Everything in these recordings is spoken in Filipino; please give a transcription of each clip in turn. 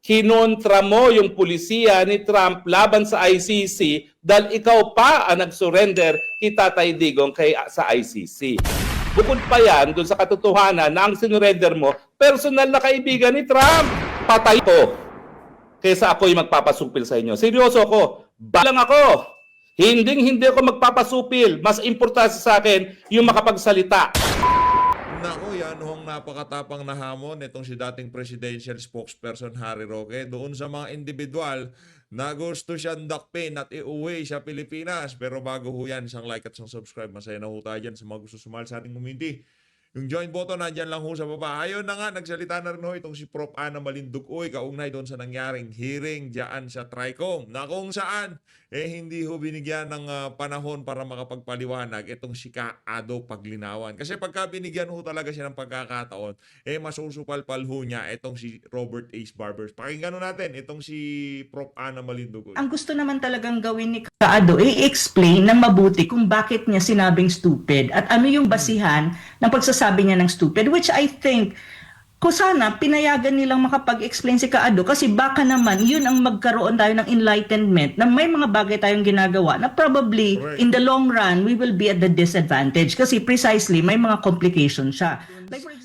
kinontra mo yung pulisiya ni Trump laban sa ICC dahil ikaw pa ang nag-surrender kay Tatay Digong sa ICC. Bukod pa yan, dun sa katotohanan na ang sinurrender mo, personal na kaibigan ni Trump. Patay ko kaysa ako'y magpapasupil sa inyo. Seryoso ako. Balang ako. Hindi ako magpapasupil. Mas importante sa akin yung makapagsalita. Naku, yan hong napakatapang na hamon itong si dating presidential spokesperson Harry Roque doon sa mga individual na gusto siyang dakpin at iuwi sa Pilipinas. Pero bago ho yan, isang like at isang subscribe. Masaya na ho tayo dyan sa mga gusto sumali sa ating community. Yung join button, nandyan lang ho sa baba. Ayun na nga, nagsalita na rin ho itong si Prof. Ana Malindugoy kaugnay doon sa nangyaring hearing dyan sa TRICOM na kung saan hindi ho binigyan ng panahon para makapagpaliwanag itong si Kaado Paglinawan. Kasi pagka binigyan ho talaga siya ng pagkakataon, masusupal-pal ho niya itong si Robert Ace Barbers. Pakinggan ho natin itong si Prof. Ana Malindugoy. Ang gusto naman talagang gawin ni Kaado, i-explain ng mabuti kung bakit niya sinabing stupid at ano yung basihan ng pagsasabi niya ng stupid, which I think kung sana pinayagan nilang makapag-explain si Kaado kasi baka naman yun ang magkaroon tayo ng enlightenment na may mga bagay tayong ginagawa na probably in the long run we will be at the disadvantage kasi precisely may mga complications siya.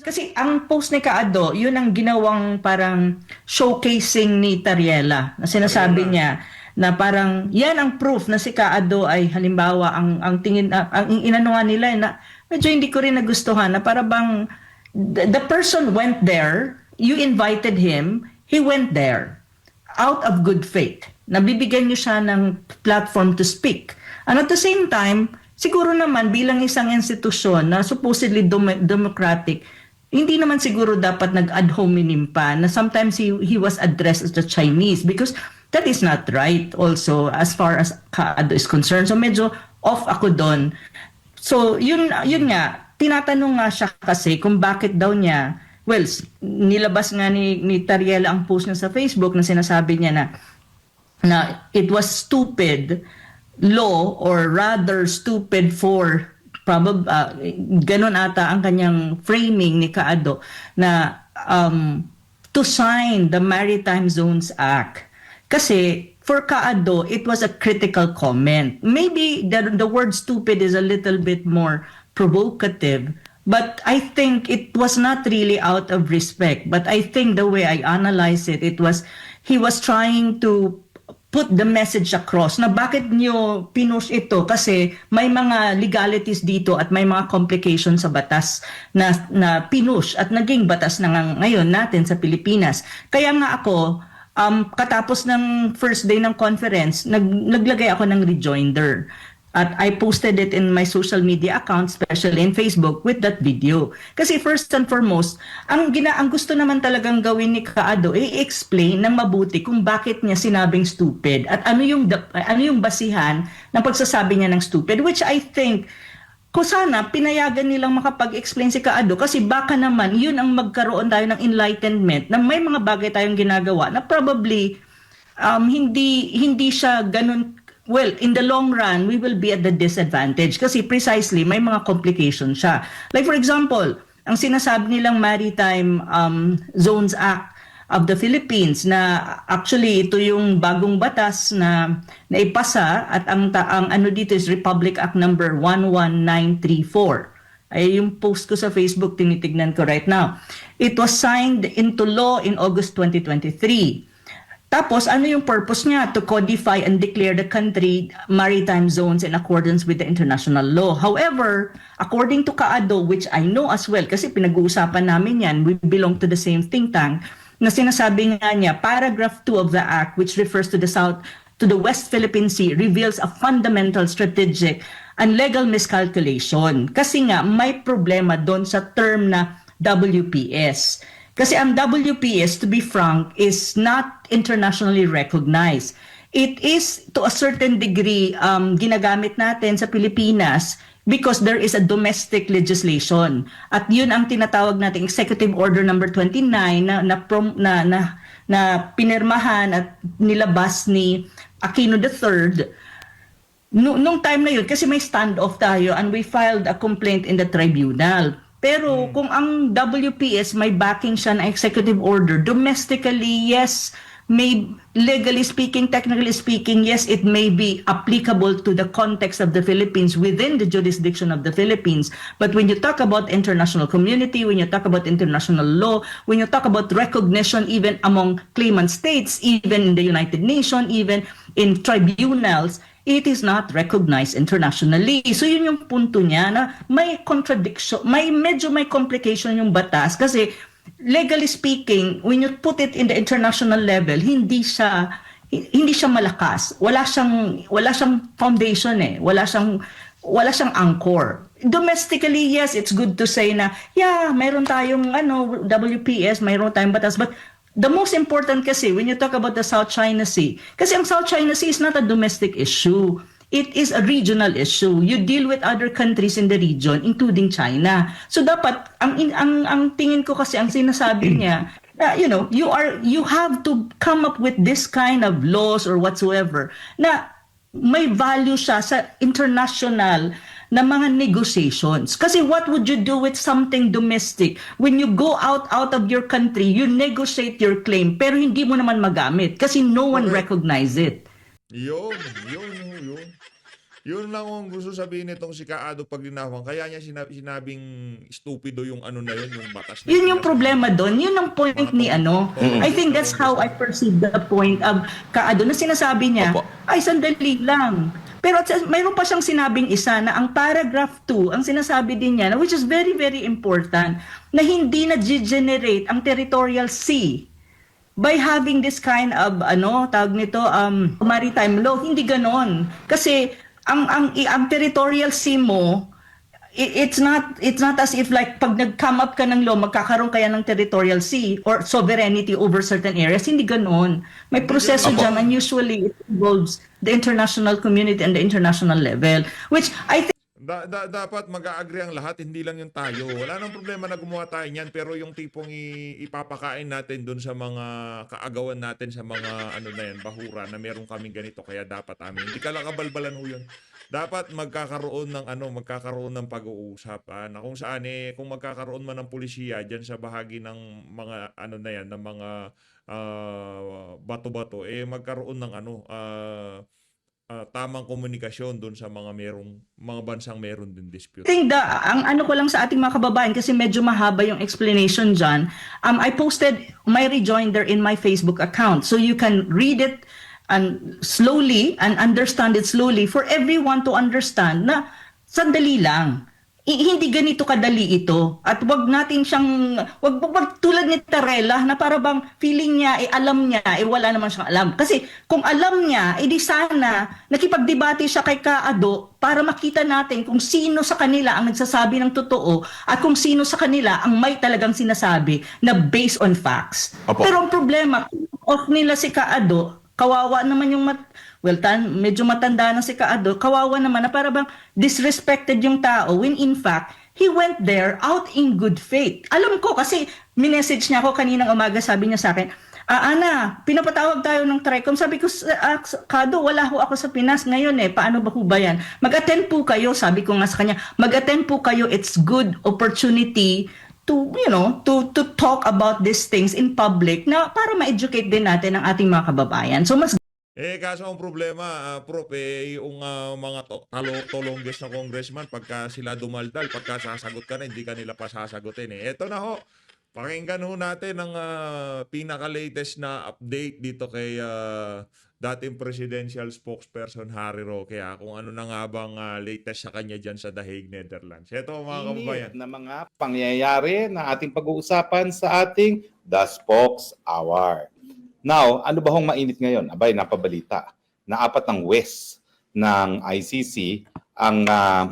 Kasi ang post ni Kaado, yun ang ginawang parang showcasing ni Tariela na sinasabi niya na parang yan ang proof na si Kaado ay halimbawa ang tingin ang inano nga nila na medyo hindi ko rin nagustuhan na para bang the person went there, you invited him, he went there out of good faith. Nabibigyan niyo siya ng platform to speak. And at the same time, siguro naman bilang isang institusyon na supposedly democratic, hindi naman siguro dapat nag-ad hominem pa na sometimes he was addressed as the Chinese because that is not right also as far as Kaado is concerned. So medyo off ako doon. So yun nga, tinatanong nga siya kasi kung bakit daw niya, well, nilabas nga ni Tariela ang post niya sa Facebook na sinasabi niya na it was stupid law or rather stupid for ganun ata ang kanyang framing ni Kaado na to sign the Maritime Zones Act. Kasi for Kaado, it was a critical comment. Maybe the word stupid is a little bit more provocative, but I think it was not really out of respect. But I think the way I analyze it, he was trying to put the message across na bakit nyo pinush ito kasi may mga legalities dito at may mga complications sa batas na pinush at naging batas na ngayon natin sa Pilipinas. Kaya nga ako, katapos ng first day ng conference, naglagay ako ng rejoinder. At I posted it in my social media account, especially in Facebook, with that video. Kasi first and foremost, ang gusto naman talagang gawin ni Kaado, i-explain ng mabuti kung bakit niya sinabing stupid at ano yung basihan ng pagsasabi niya ng stupid, which I think kung sana pinayagan nilang makapag-explain si Kaado kasi baka naman yun ang magkaroon tayo ng enlightenment na may mga bagay tayong ginagawa na probably hindi siya ganun. Well, in the long run, we will be at the disadvantage kasi precisely may mga complications siya. Like for example, ang sinasabi nilang Maritime Zones Act of the Philippines na actually ito yung bagong batas na naipasa at ang ano dito is Republic Act number 11934. Ay yung post ko sa Facebook, tinitignan ko right now. It was signed into law in August 2023. Tapos, ano yung purpose niya? To codify and declare the country maritime zones in accordance with the international law. However, according to Kaado, which I know as well, kasi pinag-uusapan namin yan, we belong to the same think tank, na sinasabi nga niya, paragraph 2 of the act, which refers to the West Philippine Sea, reveals a fundamental strategic and legal miscalculation. Kasi nga, may problema doon sa term na WPS. Kasi ang WPS, to be frank, is not internationally recognized. It is to a certain degree ginagamit natin sa Pilipinas because there is a domestic legislation. At yun ang tinatawag nating Executive Order number 29 na pinirmahan at nilabas ni Aquino III nung time na yun kasi may standoff tayo and we filed a complaint in the tribunal. Pero kung ang WPS may backing siya na executive order, domestically, yes, legally speaking, technically speaking, yes, it may be applicable to the context of the Philippines within the jurisdiction of the Philippines. But when you talk about international community, when you talk about international law, when you talk about recognition even among claimant states, even in the United Nations, even in tribunals, it is not recognized internationally. So yun yung punto niya na may contradiction, medyo may complication yung batas kasi legally speaking, when you put it in the international level, hindi siya malakas. Wala siyang foundation wala siyang anchor. Domestically, yes, it's good to say na mayroon tayong WPS, mayroon tayong batas, but the most important kasi when you talk about the South China Sea, kasi ang South China Sea is not a domestic issue. It is a regional issue. You deal with other countries in the region, including China. So dapat ang tingin ko kasi ang sinasabi niya, you have to come up with this kind of laws or whatsoever na may value siya sa international na mga negotiations. Kasi what would you do with something domestic? When you go out of your country, you negotiate your claim, pero hindi mo naman magamit kasi no one recognize it. Yun. Yun lang ang gusto sabihin nitong si Kaado pag linawang. Kaya niya sinabing stupido yung ano na yun, yung batas na Yun yung problema doon. Yun ang point ni I think that's how I perceive the point of Kaado na sinasabi niya, ay sandali lang. Pero mayroon pa siyang sinabing isa na ang paragraph 2, ang sinasabi din niya, which is very, very important, na hindi na-generate ang territorial sea by having this kind of tawag nito maritime law. Hindi ganon. Kasi ang territorial sea mo, it's not as if like pag nag-come up ka ng law, magkakaroon kaya ng territorial sea or sovereignty over certain areas. Hindi ganon. May proseso dyan, and usually it involves the international community and the international level, which I think dapat mag-a-agree ang lahat, hindi lang yung tayo. Wala nang problema na gumawa tayo niyan, pero yung tipong ipapakain natin dun sa mga kaagawan natin, sa mga na yan, bahura, na meron kaming ganito, kaya dapat amin. Hindi ka lang kabalbalan ho yun. Dapat magkakaroon ng pag-uusap na kung saan kung magkakaroon man ng pulisiya diyan sa bahagi ng mga na yan, ng mga bato-bato, magkaroon ng tamang komunikasyon doon sa mga bansang meron din dispute. I think ang ko lang sa ating mga kababayan, kasi medyo mahaba yung explanation dyan, I posted my rejoinder in my Facebook account, so you can read it and slowly and understand it slowly for everyone to understand na sandali lang. Hindi ganito kadali ito. At wag natin siyang, wag tulad ni Tarela na para bang feeling niya, alam niya, wala naman siyang alam. Kasi kung alam niya, di sana nakipagdebate siya kay Kaado para makita natin kung sino sa kanila ang nagsasabi ng totoo at kung sino sa kanila ang may talagang sinasabi na based on facts. Pero ang problema, off nila si Kaado, kawawa naman yung medyo matanda na si Kaado, kawawa naman na para bang disrespected yung tao when in fact, he went there out in good faith. Alam ko kasi minessage niya ako kaninang umaga, sabi niya sa akin, Ana, pinapatawag tayo ng TRICOM. Sabi ko, Kaado, wala ho ako sa Pinas ngayon paano ba ho ba yan? Mag-attend po kayo, sabi ko nga sa kanya, mag-attend po kayo, it's good opportunity to to talk about these things in public na para ma-educate din natin ang ating mga kababayan. So mas kaso ang problema, Prof, yung mga tolongges na congressman, pagka sila dumaldal, pagka sasagot ka na, hindi ka nila pa sasagutin. Eto na ho, pakinggan ho natin ang pinaka-latest na update dito kay dating presidential spokesperson Harry Roque. Kung ano na nga bang latest sa kanya dyan sa The Hague, Netherlands. Eto mga kababayan. Na mga pangyayari na ating pag-uusapan sa ating The Spokes Hour. Now, ano ba hong mainit ngayon? Abay, napabalita na 4 ng West ng ICC ang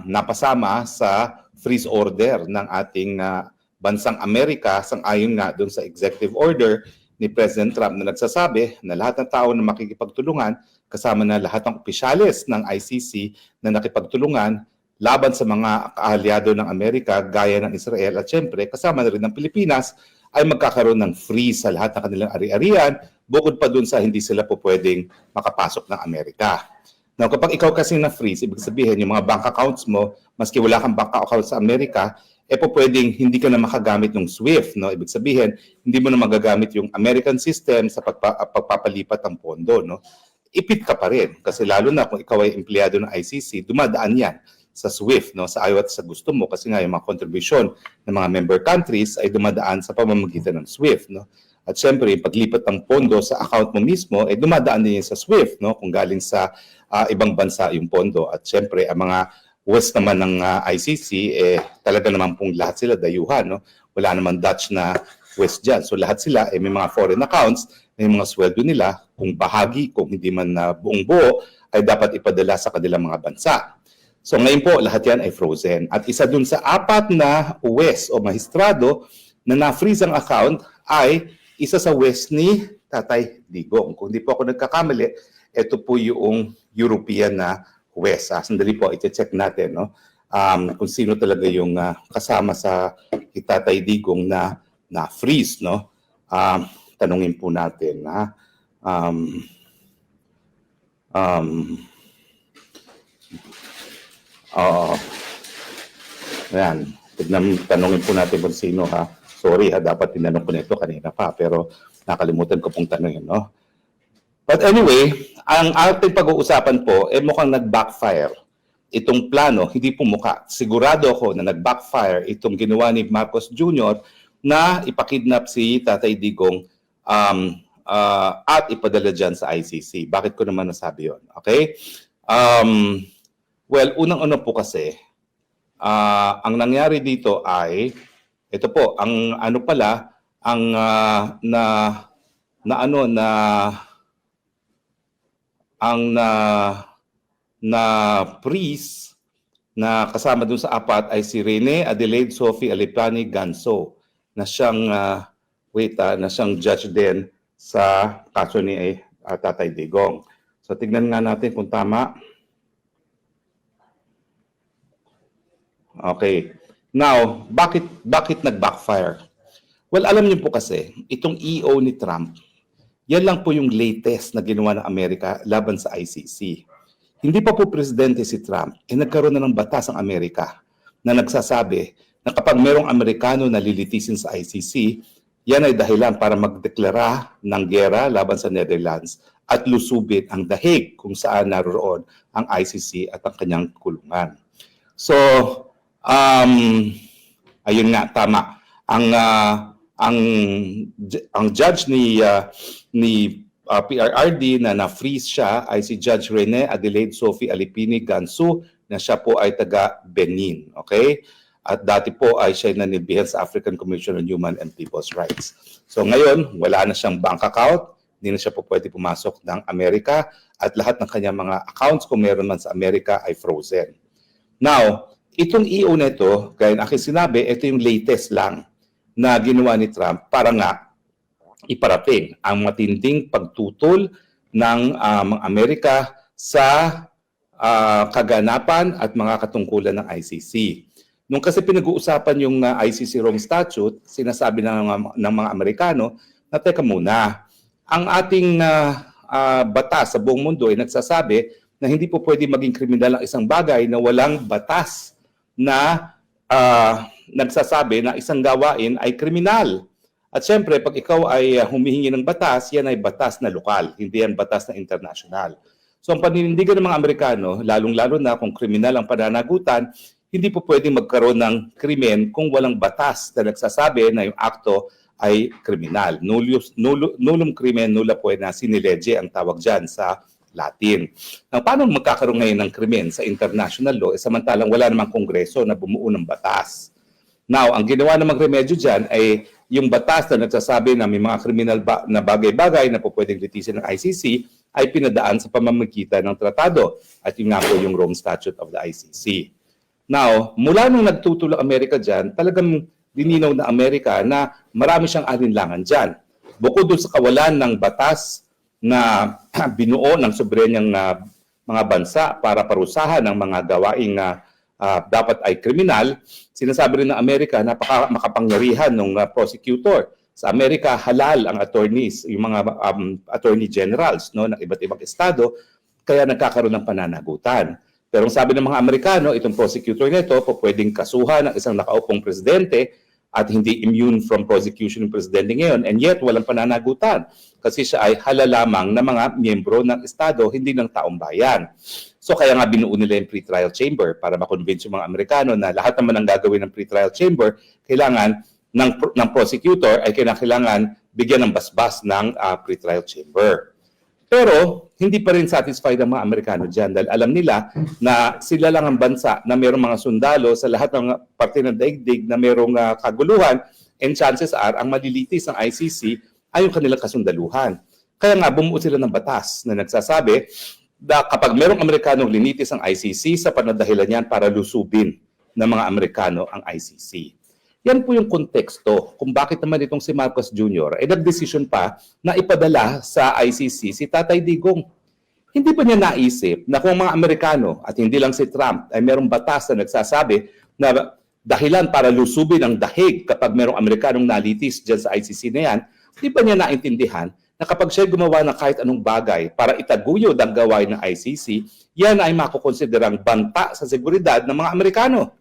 napasama sa freeze order ng ating bansang Amerika sang-ayon nga doon sa executive order ni President Trump na nagsasabi na lahat ng tao na makikipagtulungan, kasama na lahat ng opisyales ng ICC na nakipagtulungan laban sa mga kaalyado ng Amerika gaya ng Israel at syempre kasama na rin ng Pilipinas, ay magkakaroon ng freeze sa lahat ng kanilang ari-arian, bukod pa dun sa hindi sila po pwedeng makapasok ng Amerika. Now, kapag ikaw kasi na-freeze, ibig sabihin yung mga bank accounts mo, maski wala kang bank account sa Amerika, po pwedeng hindi ka na makagamit ng SWIFT, no? Ibig sabihin, hindi mo na magagamit yung American system sa pagpapalipat ng pondo, no? Ipit ka pa rin kasi lalo na kung ikaw ay empleyado ng ICC, dumadaan yan sa SWIFT, no? Sa ayaw at sa gusto mo kasi nga yung mga contribution ng mga member countries ay dumadaan sa pamamagitan ng SWIFT, no? At syempre, yung paglipat ng pondo sa account mo mismo, ay dumadaan din yan sa SWIFT, no? Kung galing sa ibang bansa yung pondo. At syempre, ang mga West naman ng ICC, talaga naman pong lahat sila dayuhan, no? Wala naman Dutch na West dyan. So lahat sila may mga foreign accounts, may mga sweldo nila, kung bahagi, kung hindi man buong buo, ay dapat ipadala sa kanilang mga bansa. So ngayon po, lahat yan ay frozen. At isa dun sa 4 na West o mahistrado na na-freeze ang account ay isa sa West ni Tatay Digong. Kung di po ako nagkakamali, ito po yung European na West. Sandali po, i-check natin, no? Kung sino talaga yung kasama sa Tatay Digong na freeze, no? Tanungin po natin, ha? Ayan. Tanungin po natin kung sino, ha? Sorry, ha? Dapat tinanong ko nito kanina pa, pero nakalimutan ko pong tanungin, no? But anyway, ang ating pag-uusapan po, mukhang nag-backfire itong plano, hindi po mukha. Sigurado ako na nag-backfire itong ginawa ni Marcos Jr. na ipakidnap si Tatay Digong at ipadala dyan sa ICC. Bakit ko naman nasabi yun? Okay? Well, unang-una po kasi, ang nangyari dito ay, ito po, ang ano pala, ang na priest na kasama dun sa 4 ay si Rene Adelaide Sophie Alipani Ganso na siyang na siyang judge din sa kaso ni Tatay Digong. So tignan nga natin kung tama. Okay. Now, bakit nag-backfire? Well, alam niyo po kasi, itong EO ni Trump, yan lang po yung latest na ginawa ng Amerika laban sa ICC. Hindi pa po presidente si Trump, nagkaroon na ng batas ang Amerika na nagsasabi na kapag merong Amerikano na lilitisin sa ICC, yan ay dahilan para magdeklara ng giyera laban sa Netherlands at lusubin ang The Hague kung saan naroon ang ICC at ang kanyang kulungan. So, ayun nga, tama. Ang judge ni PRRD na na-freeze siya ay si Judge Rene Adelaide Sophie Alipini Gansu na siya po ay taga Benin. Okay? At dati po ay siya nanilbihan sa African Commission on Human and People's Rights. So ngayon, wala na siyang bank account, hindi na siya po pwede pumasok ng Amerika at lahat ng kanyang mga accounts kung meron man sa Amerika ay frozen. Now, itong EO na ito, gaya ng aking sinabi, ito yung latest lang na ginawa ni Trump para nga iparating ang matinding pagtutol ng Amerika sa kaganapan at mga katungkulan ng ICC. Nung kasi pinag-uusapan yung ICC Rome Statute, sinasabi ng mga Amerikano na teka muna, ang ating batas sa buong mundo ay nagsasabi na hindi po pwede maging kriminal ang isang bagay na walang batas na nagsasabi na isang gawain ay kriminal. At syempre, pag ikaw ay humihingi ng batas, yan ay batas na lokal, hindi yan batas na international. So ang paninindigan ng mga Amerikano, lalong-lalo na kung kriminal ang pananagutan, hindi po pwedeng magkaroon ng krimen kung walang batas na nagsasabi na yung akto ay kriminal. Nullum crimen nulla poena sine lege ang tawag dyan sa Latin. Now, paano magkakaroon ngayon ng krimen sa international law samantalang wala namang kongreso na bumuo ng batas? Now, ang ginawa namang remedyo dyan ay yung batas na nagsasabi na may mga kriminal na bagay-bagay na po pwedeng litisin ng ICC ay pinadaan sa pamamagitan ng tratado at yun nga po yung Rome Statute of the ICC. Now, mula nung nagtutulong Amerika dyan, talagang dininaw na Amerika na marami siyang alinlangan dyan. Bukod doon sa kawalan ng batas na binuo ng soberenyang mga bansa para parusahan ng mga gawaing dapat ay kriminal, sinasabi rin ng Amerika na makapangyarihan ng prosecutor. Sa Amerika, halal ang attorneys, yung mga attorney generals no, ng iba't ibang estado, kaya nagkakaroon ng pananagutan. Pero ang sabi ng mga Amerikano, itong prosecutor nito po pwedeng kasuhan ng isang nakaupong presidente at hindi immune from prosecution ng presidente ngayon, and yet walang pananagutan kasi siya ay hala lamang ng mga miyembro ng Estado, hindi ng taong bayan. So kaya nga binuo nila yung pre-trial chamber para makonvince yung mga Amerikano na lahat naman ang gagawin ng pre-trial chamber, kailangan ng prosecutor ay kailangan bigyan ng basbas ng pre-trial chamber. Pero hindi pa rin satisfied ang mga Amerikano dyan dahil alam nila na sila lang ang bansa na mayroong mga sundalo sa lahat ng parte ng daigdig na mayroong kaguluhan, and chances are ang malilitis ng ICC ay yung kanilang kasundaluhan. Kaya nga bumuo sila ng batas na nagsasabi na kapag mayroong Amerikanong linitis ang ICC, sa panadahilan yan para lusubin ng mga Amerikano ang ICC. Yan po yung konteksto kung bakit naman itong si Marcos Jr. ay nagdesisyon pa na ipadala sa ICC si Tatay Digong. Hindi pa niya naisip na kung mga Amerikano at hindi lang si Trump ay merong batas na nagsasabi na dahilan para lusubin ang dahig kapag merong Amerikanong nalitis dyan sa ICC na yan, hindi pa niya naintindihan na kapag siya gumawa ng kahit anong bagay para itaguyod ang gawain ng ICC, yan ay makukonsiderang banta sa seguridad ng mga Amerikano.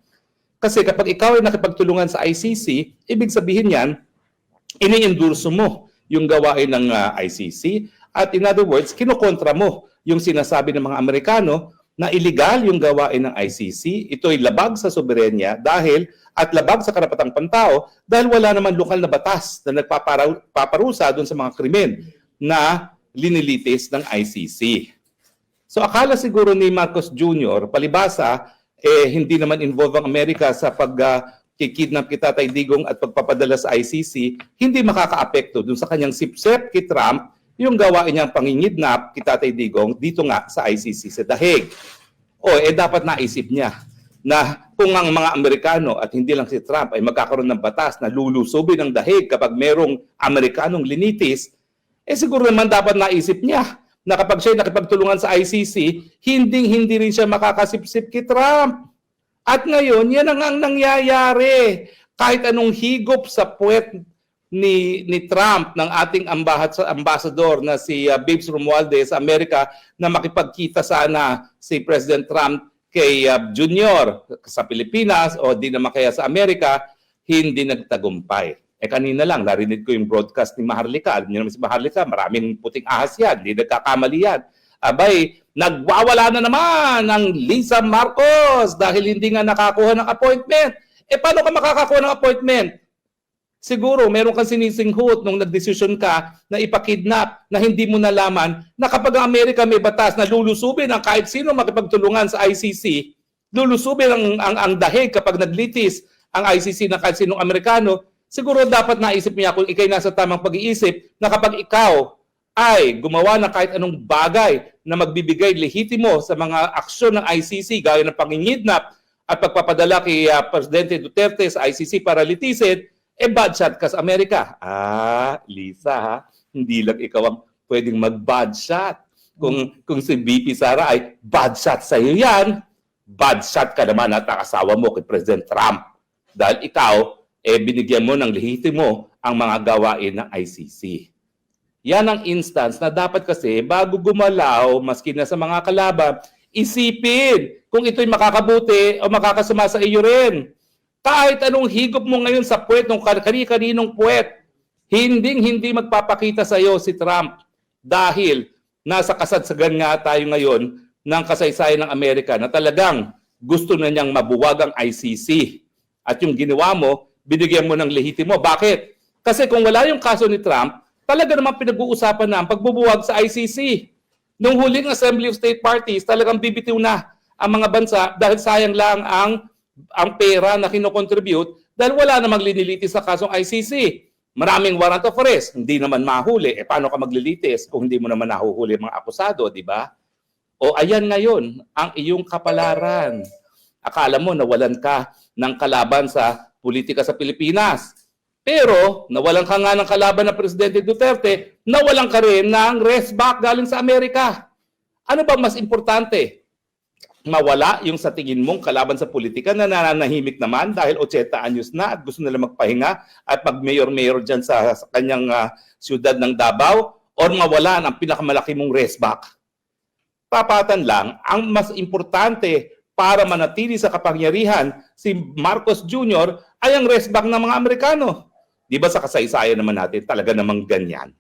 Kasi kapag ikaw ay nakipagtulungan sa ICC, ibig sabihin yan, ini-endorso mo yung gawain ng ICC at in other words, kinukontra mo yung sinasabi ng mga Amerikano na illegal yung gawain ng ICC. Ito'y labag sa soberenya at labag sa karapatang pantao dahil wala naman lokal na batas na nagpaparusa doon sa mga krimen na linilitis ng ICC. So akala siguro ni Marcos Jr., palibasa, hindi naman involved ang Amerika sa pag-kidnap kay Tatay Digong at pagpapadala sa ICC, hindi makaka-apekto dun sa kanyang sipsep kay Trump yung gawain niyang pangingidnap kay Tatay Digong dito nga sa ICC sa dahig. Dapat naisip niya na kung ang mga Amerikano at hindi lang si Trump ay magkakaroon ng batas na lulusubin ang dahig kapag merong Amerikanong linitis, siguro naman dapat naisip niya na kapag siya nakipagtulungan sa ICC, hindi rin siya makakasipsip kay Trump. At ngayon, yan ang nangyayari. Kahit anong higop sa puwet ni Trump, ng ating ambassador na si Babes Romualdez sa Amerika, na makipagkita sana si President Trump kay Junior sa Pilipinas o di naman kaya sa Amerika, hindi nagtagumpay. Kanina lang, narinig ko yung broadcast ni Maharlika. Alam niyo naman si Maharlika, maraming puting ahas yan. Hindi nagkakamali yan. Abay, nagwawala na naman ang Lisa Marcos dahil hindi nga nakakuha ng appointment. Paano ka makakakuha ng appointment? Siguro, meron kang sinisinghot nung nagdesisyon ka na ipakidnap na hindi mo nalaman na kapag ang Amerika may batas na lulusubin ang kahit sino makipagtulungan sa ICC, lulusubin ang dahig kapag naglitis ang ICC ng kahit sinong Amerikano, siguro dapat naisip niya kung ikay nasa tamang pag-iisip na kapag ikaw ay gumawa ng kahit anong bagay na magbibigay lehitimo sa mga aksyon ng ICC gaya ng pangingidnap at pagpapadala kay Presidente Duterte sa ICC para litisin, bad shot ka sa Amerika. Lisa, ha? Hindi lang ikaw ang pwedeng mag-bad shot. Kung si VP Sara ay bad shot sa iyo yan, bad shot ka naman at nakasawa mo kay President Trump. Dahil ikaw, binigyan mo ng lehitimo ang mga gawain ng ICC. Yan ang instance na dapat kasi bago gumalaw, maski na sa mga kalaban, isipin kung ito'y makakabuti o makakasama sa iyo rin. Kahit anong higop mo ngayon sa puwet ng kani-kaninong puwet, hindi magpapakita sa iyo si Trump dahil nasa kasadsagan nga tayo ngayon ng kasaysayan ng Amerika na talagang gusto na niyang mabuwag ang ICC. At yung ginawa mo, binigyan mo ng lehitimo. Bakit? Kasi kung wala yung kaso ni Trump, talaga naman pinag-uusapan na ang pagbubuwag sa ICC. Nung huling Assembly of State Parties, talagang bibitiw na ang mga bansa dahil sayang lang ang pera na kinocontribute dahil wala namang linilitis sa kasong ICC. Maraming warrant of arrest, hindi naman mahuli. Paano ka maglilitis kung hindi mo naman nahuhuli mga akusado, di ba? Ayan ngayon ang iyong kapalaran. Akala mo nawalan ka ng kalaban sa politika sa Pilipinas. Pero nawalan ka nga ng kalaban ng Presidente Duterte, nawalan ka rin ng rest back galing sa Amerika. Ano ba mas importante? Mawala yung sa tingin mong kalaban sa politika na nananahimik naman dahil 80 anyos na at gusto nila magpahinga at mag-mayor-mayor dyan sa kanyang siyudad ng Davao, or mawala ang pinakamalaki mong rest back? tapatan lang, ang mas importante para manatili sa kapangyarihan si Marcos Jr. ay ang respect ng mga Amerikano. Di ba sa kasaysayan naman natin, talaga namang ganyan.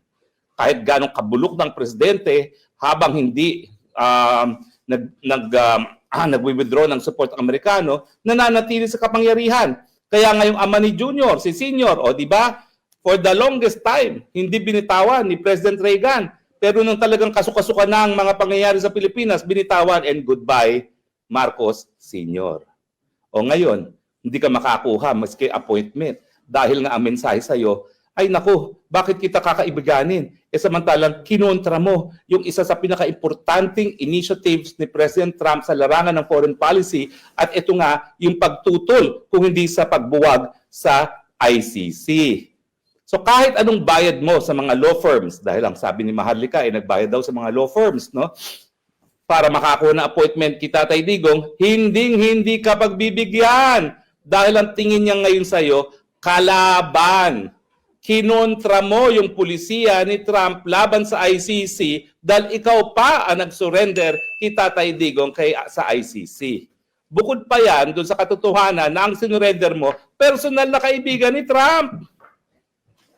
Kahit ganong kabulok ng presidente, habang hindi nag-withdraw ng support ng Amerikano, nananatili sa kapangyarihan. Kaya ngayong ama ni Junior, si Senior, o di ba, for the longest time, hindi binitawan ni President Reagan. Pero nung talagang kasukasukan na ang mga pangyayari sa Pilipinas, binitawan and goodbye, Marcos Senior. O ngayon, hindi ka makakuha maski appointment dahil nga ang mensahe sa'yo, ay naku, bakit kita kakaibiganin? Samantalang kinontra mo yung isa sa pinaka-importanting initiatives ni President Trump sa larangan ng foreign policy at ito nga yung pagtutol kung hindi sa pagbuwag sa ICC. So kahit anong bayad mo sa mga law firms, dahil ang sabi ni Maharlika ay nagbayad daw sa mga law firms, no? Para makakuha ng appointment kita, Tatay Digong, hindi ka pagbibigyan. Dahil ang tingin niya ngayon sa'yo, kalaban. Kinontra mo yung pulisiya ni Trump laban sa ICC dahil ikaw pa ang nag-surrender kay Tatay Digong sa ICC. Bukod pa yan, dun sa katotohanan na ang sinurrender mo, personal na kaibigan ni Trump.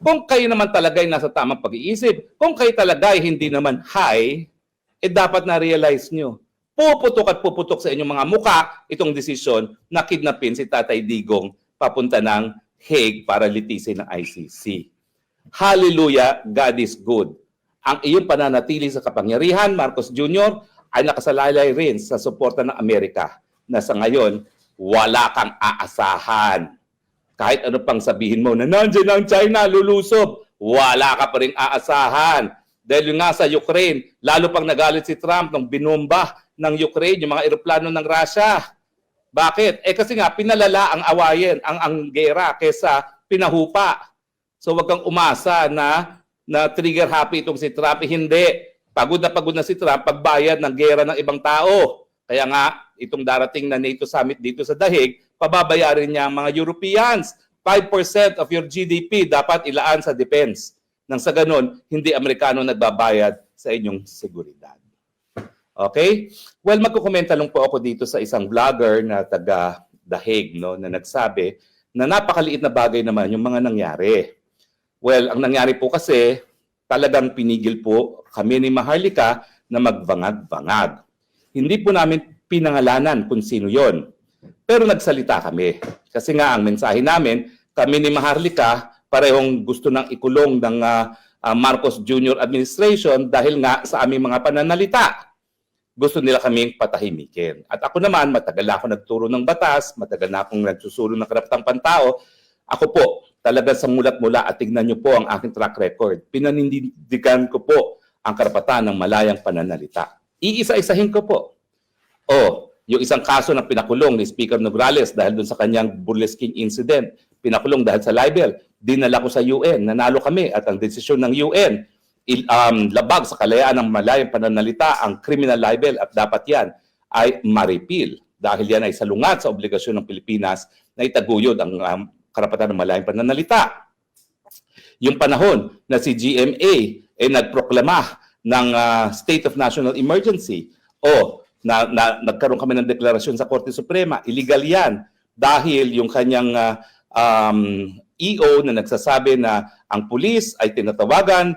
Kung kayo naman talaga ay nasa tamang pag-iisip, kung kayo talaga ay hindi naman high, dapat na-realize nyo. Puputok at puputok sa inyong mga muka itong desisyon na kidnapin si Tatay Digong papunta ng Hague para litisin ng ICC. Hallelujah, God is good. Ang iyong pananatili sa kapangyarihan, Marcos Jr., ay nakasalalay rin sa suporta ng Amerika na sa ngayon, wala kang aasahan. Kahit ano pang sabihin mo na nandiyan ang China, lulusob, wala ka pa rin aasahan. Dahil nga sa Ukraine, lalo pang nagalit si Trump nung binomba ng Ukraine, yung mga eroplano ng Russia. Bakit? Kasi nga, pinalala ang awayen, ang gera, kesa pinahupa. So wag kang umasa na trigger happy itong si Trump. Hindi. Pagod na si Trump pagbayad ng gera ng ibang tao. Kaya nga, itong darating na NATO summit dito sa Dahig, pababayarin niya ang mga Europeans. 5% of your GDP dapat ilaan sa defense. Nang sa ganun, hindi Amerikano nagbabayad sa inyong seguridad. Okay? Well, magkukomenta lang po ako dito sa isang vlogger na taga Dahig, no, na nagsabi na napakaliit na bagay naman yung mga nangyari. Well, ang nangyari po kasi, talagang pinigil po kami ni Maharlika na magvangag-vangag. Hindi po namin pinangalanan kung sino yon. Pero nagsalita kami. Kasi nga ang mensahe namin, kami ni Maharlika, parehong gusto nang ikulong ng Marcos Jr. administration dahil nga sa aming mga pananalita. Gusto nila kaming patahimikin. At ako naman, matagal na ako nagturo ng batas, matagal na akong nagsusuro ng karapatang pantao. Ako po, talaga sa mulat-mula at tignan niyo po ang aking track record. Pinanindigan ko po ang karapatan ng malayang pananalita. Iisa-isahin ko po. Yung isang kaso na pinakulong ni Speaker Nograles dahil dun sa kanyang burlesking incident, pinakulong dahil sa libel, dinala ko sa UN, nanalo kami at ang desisyon ng UN, labag sa kalayaan ng malayang pananalita ang criminal libel at dapat yan ay ma-repeal dahil yan ay salungat sa obligasyon ng Pilipinas na itaguyod ang karapatan ng malayang pananalita. Yung panahon na si GMA ay nagproklama ng State of National Emergency nagkaroon kami ng deklarasyon sa Korte Suprema, illegal yan dahil yung kanyang EO na nagsasabi na ang pulis ay tinatawagan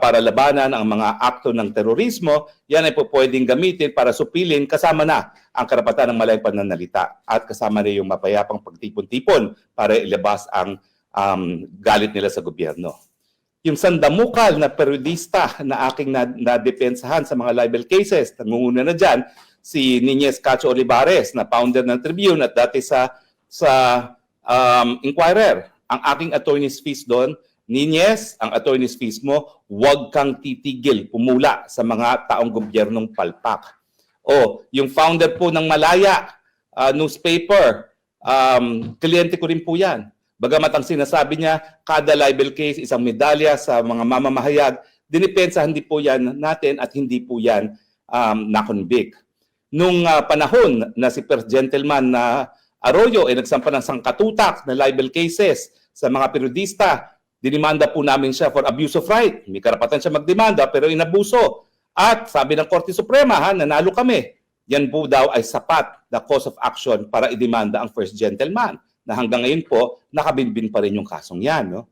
para labanan ang mga akto ng terorismo, yan ay po pwedeng gamitin para supilin kasama na ang karapatan ng malayang pananalita at kasama na yung mapayapang pagtipon-tipon para ilabas ang galit nila sa gobyerno. Yung sandamukal na periodista na aking nadepensahan sa mga libel cases, nangunguna na dyan, si Nines Cacho Olivares na founder ng Tribune at dati sa Inquirer. Ang aking attorney's fees doon, Nines, ang attorney's fees mo, huwag kang titigil pumula sa mga taong gobyernong palpak. Yung founder po ng Malaya newspaper, kliyente ko rin po yan. Bagamat ang sinasabi niya, kada libel case, isang medalya sa mga mamamahayag, dinipensahan din po yan natin at hindi po yan na-convict. Nung panahon na si First Gentleman na Arroyo ay nagsampa ng sangkatutak na libel cases sa mga periodista, dinimanda po namin siya for abuse of right. May karapatan siya magdemanda pero inabuso. At sabi ng Korte Suprema, nanalo kami. Yan po daw ay sapat na cause of action para idemanda ang first gentleman na hanggang ngayon po nakabinbin pa rin yung kasong yan. No?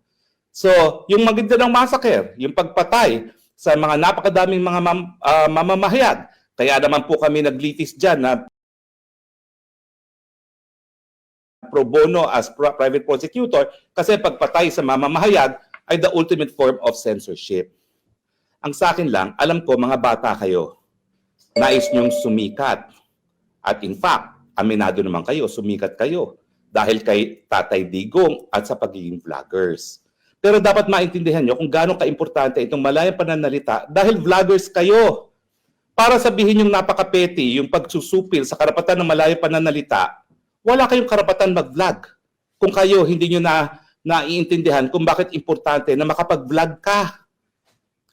So, yung Maguindanao Massacre, yung pagpatay sa mga napakadaming mga mamamahayag, kaya naman po kami naglitis dyan na pro bono as private prosecutor kasi pagpatay sa mamamahayag ay the ultimate form of censorship. Ang sa akin lang, alam ko mga bata kayo, nais niyong sumikat. At in fact, aminado naman kayo, sumikat kayo dahil kay Tatay Digong at sa pagiging vloggers. Pero dapat maintindihan niyo kung gaano kaimportante itong malayang pananalita dahil vloggers kayo. Para sabihin yung napaka-petty, yung pagsusupil sa karapatan ng malayang pananalita, wala kayong karapatan mag-vlog. Kung kayo hindi niyo naiintindihan kung bakit importante na makapag-vlog ka.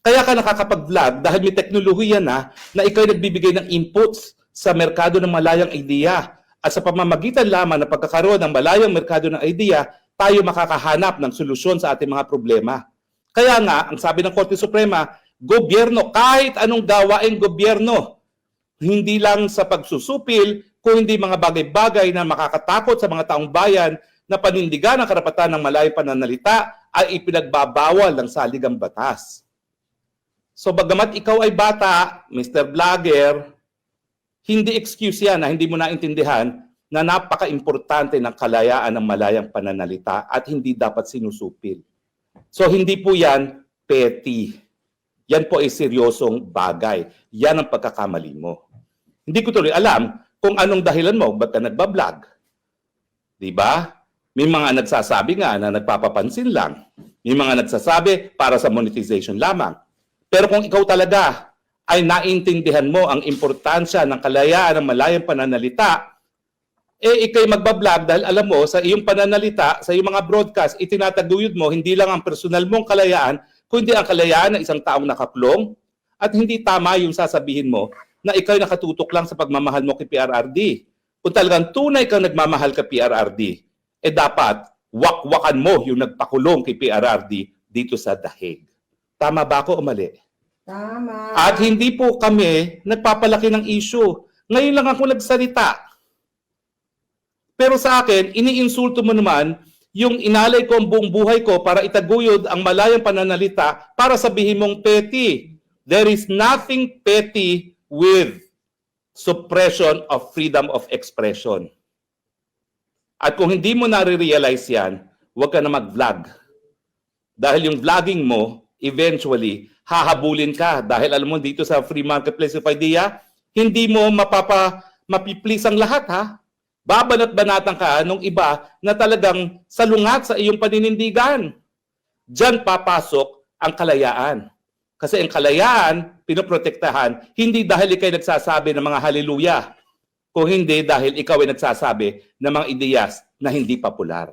Kaya ka nakakapag-vlog dahil may teknolohiya na ikaw ay nagbibigay ng inputs sa merkado ng malayang idea. At sa pamamagitan lamang ng pagkakaroon ng malayang merkado ng idea, tayo makakahanap ng solusyon sa ating mga problema. Kaya nga, ang sabi ng Korte Suprema, gobyerno, kahit anong gawaing gobyerno, hindi lang sa pagsusupil, kung hindi mga bagay-bagay na makakatakot sa mga taong bayan na panindigan ang karapatan ng malayang pananalita ay ipinagbabawal ng saligang batas. So bagamat ikaw ay bata, Mr. Vlogger, hindi excuse yan na hindi mo naintindihan na napaka-importante ng kalayaan ng malayang pananalita at hindi dapat sinusupil. So hindi po yan petty. Yan po ay seryosong bagay. Yan ang pagkakamali mo. Hindi ko tuloy alam kung anong dahilan mo, ba't ka nagbablog? Diba? May mga nagsasabi nga na nagpapapansin lang. May mga nagsasabi para sa monetization lamang. Pero kung ikaw talaga ay naintindihan mo ang importansya ng kalayaan ng malayang pananalita, ikay magbablog dahil alam mo sa iyong pananalita, sa iyong mga broadcast, itinataguyod mo hindi lang ang personal mong kalayaan, kundi ang kalayaan ng isang taong nakaklong at hindi tama yung sasabihin mo na ikaw ay nakatutok lang sa pagmamahal mo kay PRRD. Kung talagang tunay kang nagmamahal kay PRRD, dapat wakwakan mo yung nagpakulong kay PRRD dito sa Dahig. Tama ba ako o mali? Tama. At hindi po kami nagpapalaki ng issue. Ngayon lang ako nagsalita. Pero sa akin, iniinsulto mo naman yung inalay ko ang buong buhay ko para itaguyod ang malayang pananalita para sabihin mong petty. There is nothing petty with suppression of freedom of expression. At kung hindi mo nare-realize yan, huwag ka na mag-vlog. Dahil yung vlogging mo, eventually, hahabulin ka. Dahil alam mo, dito sa free marketplace of idea, hindi mo mapiplease ang lahat, ha? Babanat-banatan ka nung iba na talagang salungat sa iyong paninindigan. Diyan papasok ang kalayaan. Kasi ang kalayaan, pinoprotektahan, hindi dahil ikay nagsasabi ng mga haleluya, kung hindi dahil ikaw ay nagsasabi ng mga ideyas na hindi popular.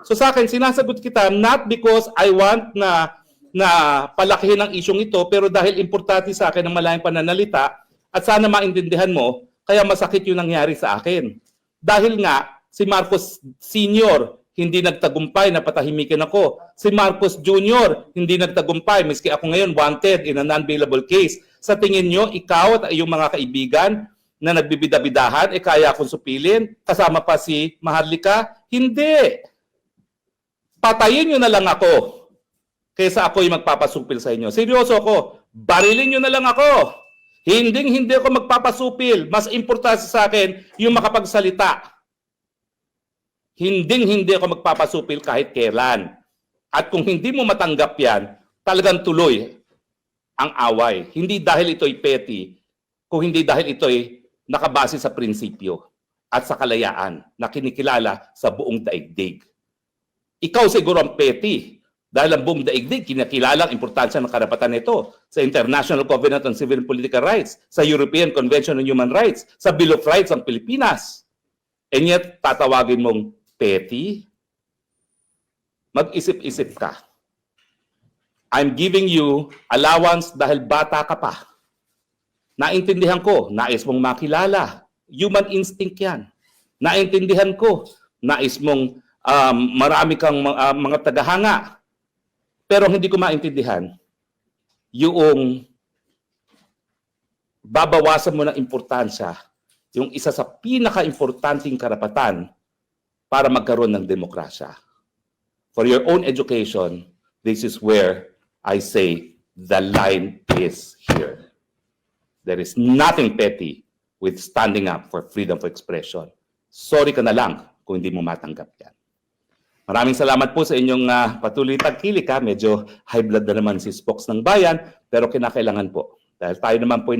So sa akin, sinasagot kita not because I want na palakihin ang isyong ito, pero dahil importante sa akin ang malayang pananalita at sana maintindihan mo, kaya masakit yung nangyari sa akin. Dahil nga, si Marcos Sr. hindi nagtagumpay na patahimikin ako. Si Marcos Jr. hindi nagtagumpay, miski ako ngayon wanted in a non-bailable case. Sa tingin nyo, ikaw at iyong mga kaibigan na nagbibidabidahan, kaya akong supilin, kasama pa si Maharlika? Hindi. Patayin nyo na lang ako kaysa ako'y magpapasupil sa inyo. Seryoso ako, barilin nyo na lang ako. Hindi ako magpapasupil. Mas importante sa akin yung makapagsalita. Hindi ako magpapasupil kahit kailan. At kung hindi mo matanggap yan, talagang tuloy ang away. Hindi dahil ito'y petty, kung hindi dahil ito'y nakabase sa prinsipyo at sa kalayaan na kinikilala sa buong daigdig. Ikaw siguro ang petty dahil ang buong daigdig kinakilala ang importansya ng karapatan nito sa International Covenant on Civil and Political Rights, sa European Convention on Human Rights, sa Bill of Rights ng Pilipinas. And yet, tatawagin mong petty? Mag-isip-isip ka. I'm giving you allowance dahil bata ka pa. Naintindihan ko, nais mong makilala. Human instinct yan. Naintindihan ko, nais mong marami kang mga tagahanga. Pero hindi ko maintindihan yung babawasan mo ng importansya yung isa sa pinaka-importanting karapatan para magkaroon ng demokrasya. For your own education, this is where I say the line is here. There is nothing petty with standing up for freedom of expression. Sorry ka na lang kung hindi mo matanggap yan. Maraming salamat po sa inyong patuloy tagkilik. Medyo high blood na naman si Spokes ng Bayan, pero kinakailangan po. Dahil tayo naman po